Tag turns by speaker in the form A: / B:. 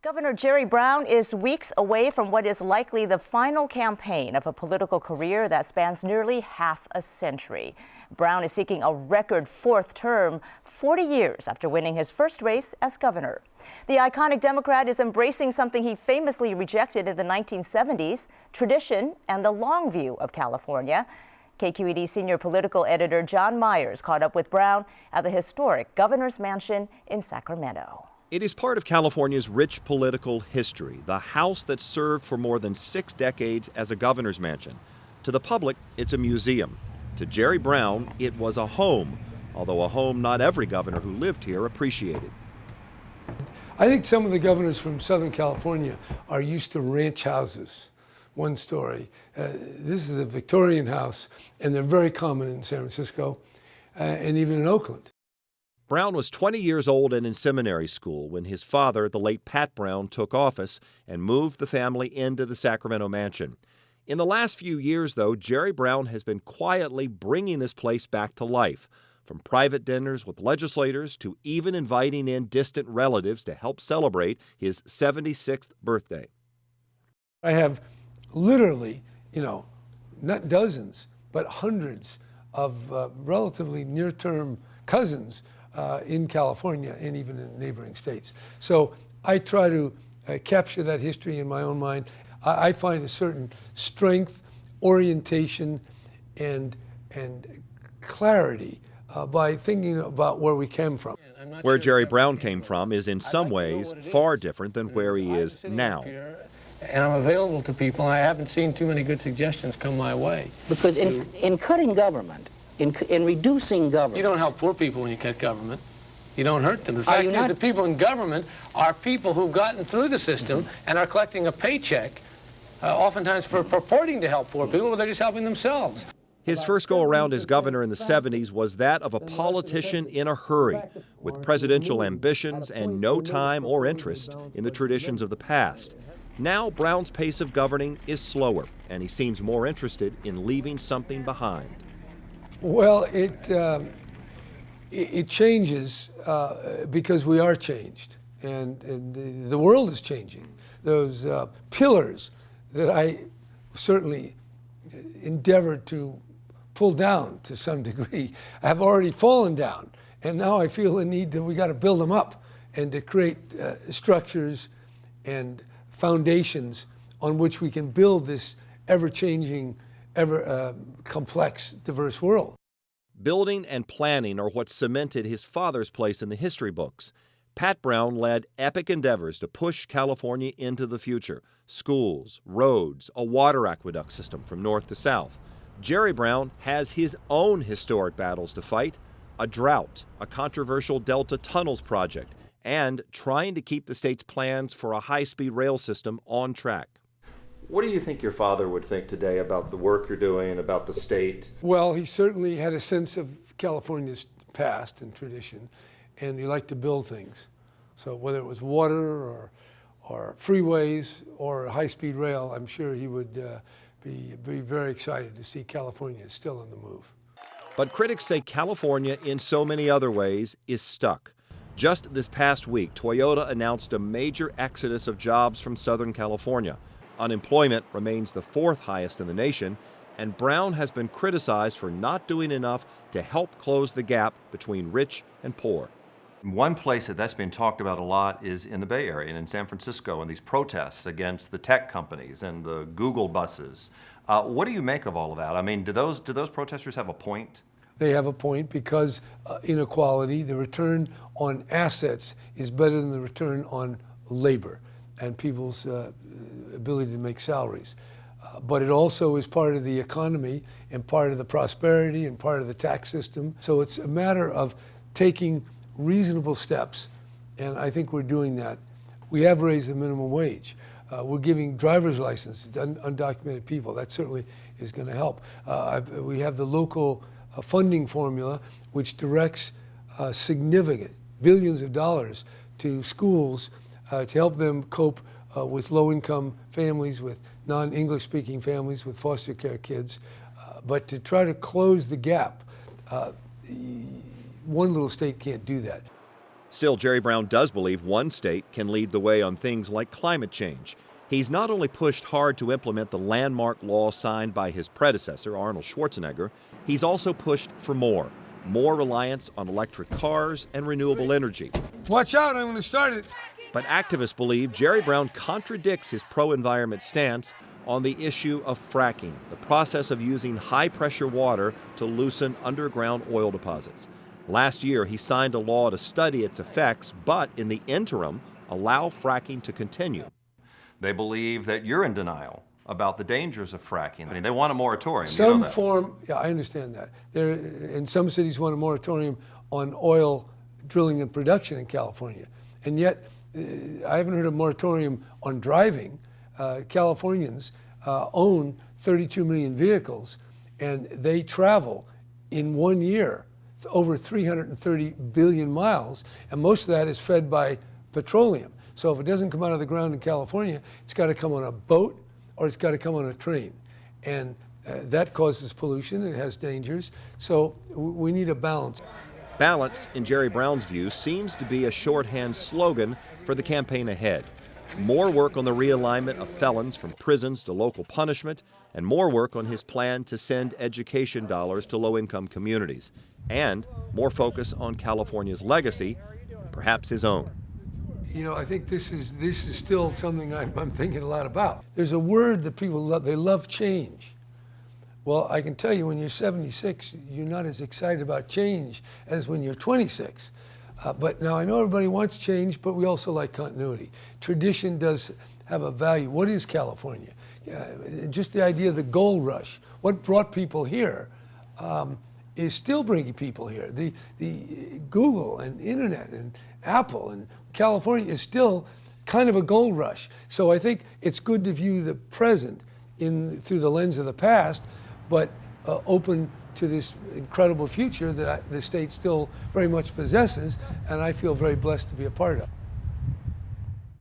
A: Governor Jerry Brown is weeks away from what is likely the final campaign of a political career that spans nearly half a century. Brown is seeking a record fourth term, 40 years after winning his first race as governor. The iconic Democrat is embracing something he famously rejected in the 1970s, tradition and the long view of California. KQED senior political editor John Myers caught up with Brown at the historic Governor's Mansion in Sacramento.
B: It is part of California's rich political history, the house that served for more than 6 decades as a governor's mansion. To the public, it's a museum. To Jerry Brown, it was a home, although a home not every governor who lived here appreciated.
C: I think some of the governors from Southern California are used to ranch houses, one story. This is a Victorian house, and they're very common in San Francisco and even in Oakland.
B: Brown was 20 years old and in seminary school when his father, the late Pat Brown, took office and moved the family into the Sacramento mansion. In the last few years, though, Jerry Brown has been quietly bringing this place back to life, from private dinners with legislators to even inviting in distant relatives to help celebrate his 76th birthday.
C: I have literally, not dozens, but hundreds of relatively near-term cousins in California and even in neighboring states. So I try to capture that history in my own mind. I find a certain strength, orientation, and clarity by thinking about where we came from.
B: Where Jerry Brown came from is in some ways far different than where he is now.
D: And I'm available to people. I haven't seen too many good suggestions come my way.
E: Because in cutting government, in reducing government...
D: You don't help poor people when you cut government. You don't hurt them. The fact is the people in government are people who've gotten through the system and are collecting a paycheck, oftentimes for purporting to help poor people, but they're just helping themselves.
B: His first go-around as governor in the 70s was that of a politician in a hurry, with presidential ambitions and no time or interest in the traditions of the past. Now, Brown's pace of governing is slower, and he seems more interested in leaving something behind.
C: Well, it changes because we are changed, and the world is changing. Those pillars that I certainly endeavored to pull down to some degree have already fallen down, and now I feel the need that we got to build them up and to create structures and foundations on which we can build this ever-changing, complex, diverse world.
B: Building and planning are what cemented his father's place in the history books. Pat Brown led epic endeavors to push California into the future. Schools, roads, a water aqueduct system from north to south. Jerry Brown has his own historic battles to fight: a drought, a controversial Delta Tunnels project, and trying to keep the state's plans for a high-speed rail system on track.
F: What do you think your father would think today about the work you're doing, about the state?
C: Well, he certainly had a sense of California's past and tradition, and he liked to build things. So whether it was water or freeways or high-speed rail, I'm sure he would be very excited to see California still on the move.
B: But critics say California, in so many other ways, is stuck. Just this past week, Toyota announced a major exodus of jobs from Southern California. Unemployment remains the 4th highest in the nation, and Brown has been criticized for not doing enough to help close the gap between rich and poor.
F: One place that's been talked about a lot is in the Bay Area and in San Francisco, and these protests against the tech companies and the Google buses. What do you make of all of that? I mean, do those protesters have a point?
C: They have a point because inequality, the return on assets is better than the return on labor and people's ability to make salaries. But it also is part of the economy and part of the prosperity and part of the tax system. So it's a matter of taking reasonable steps, and I think we're doing that. We have raised the minimum wage. We're giving driver's licenses to undocumented people. That certainly is going to help. We have the local funding formula, which directs significant billions of dollars to schools to help them cope with low-income families, with non-English speaking families, with foster care kids, but to try to close the gap. One little state can't do that.
B: Still, Jerry Brown does believe one state can lead the way on things like climate change. He's not only pushed hard to implement the landmark law signed by his predecessor, Arnold Schwarzenegger, he's also pushed for more reliance on electric cars and renewable energy.
C: Watch out, I'm going to start it.
B: But activists believe Jerry Brown contradicts his pro-environment stance on the issue of fracking, the process of using high-pressure water to loosen underground oil deposits. Last year, he signed a law to study its effects, but in the interim, allow fracking to continue.
F: They believe that you're in denial about the dangers of fracking. I mean, they want a moratorium.
C: Some
F: you know that.
C: form, yeah, I understand that. In some cities want a moratorium on oil drilling and production in California. And yet, I haven't heard a moratorium on driving. Californians own 32 million vehicles, and they travel in 1 year over 330 billion miles, and most of that is fed by petroleum. So if it doesn't come out of the ground in California, it's got to come on a boat or it's got to come on a train. And that causes pollution, it has dangers, so we need a balance.
B: Balance, in Jerry Brown's view, seems to be a shorthand slogan for the campaign ahead. More work on the realignment of felons from prisons to local punishment, and more work on his plan to send education dollars to low-income communities, and more focus on California's legacy, perhaps his own.
C: You know, I think this is still something I'm thinking a lot about. There's a word that people love, they love change. Well, I can tell you when you're 76, you're not as excited about change as when you're 26. But now I know everybody wants change, but we also like continuity. Tradition does have a value. What is California? Just the idea of the gold rush. What brought people here is still bringing people here. The Google and internet and Apple and California is still kind of a gold rush. So I think it's good to view the present through the lens of the past, but open to this incredible future that the state still very much possesses, and I feel very blessed to be a part of.